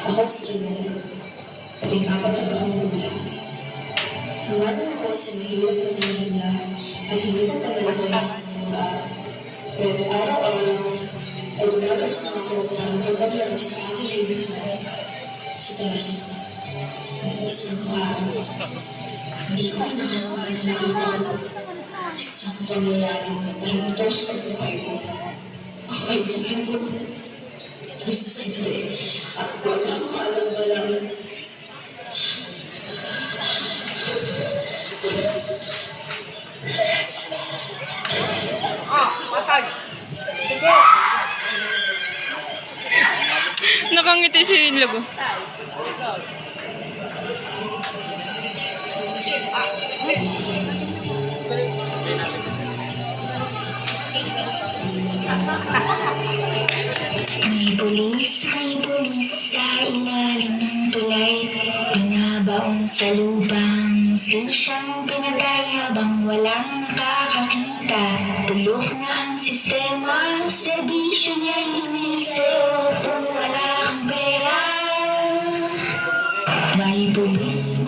Ako si Rinella, 14 na taong gulang. Nanganap ako sa mahirap na Manila at hindi ko pa naranasan ng mag-aaral. Pero araw-araw ay dumabas na ako para makapaglaro sa aking kaibigan sa taas ng isang araw. Hindi ko inaasahan na makita ang isang pangyayaring kapahinto sa buhay ko. Ang kaibigan ko, presente at wala ko alam-alam. Patay! Sige! Nakangiti si Logo. May pulis sa ilalim ng tulay. Binabaon sa lubang, station pinatay habang walang nakakakita. Tulog na ang sistema, serbisyo niya iniisip kung wala kang pera. May pulis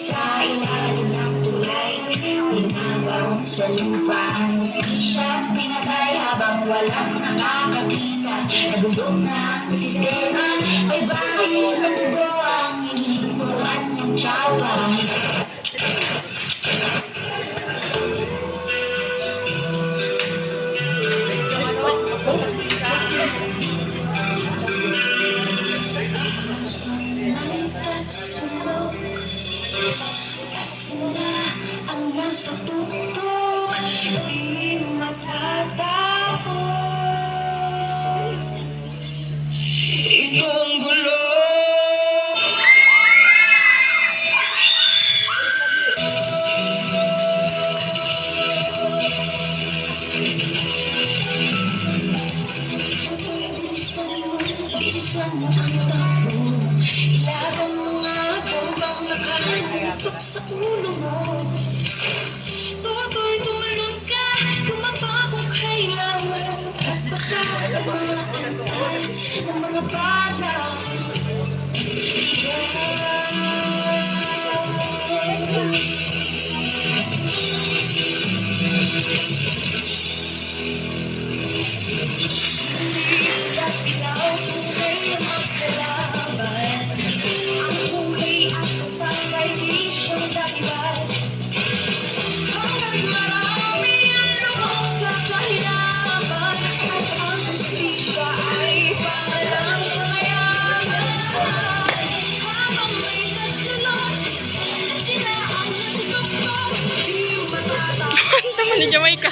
sa ilalim ng tulay. Binabaon sa lupang, station pinatay habang walang nakakakita. Nagulog na ang sistema, may bahay na dugo ang hinihimuan ng tsawa. Nagtatsulog at sila ang nasa tuktok, di matatapos. Itong gulo. Bilisan mo ang takbo. Ilaban mo nga bombang nakahalitok sa ulo mo. Toto'y tumalon ka, tumapa kung kailangan. At baka ang mga kantay ng mga bala. Tama ni Jamaica.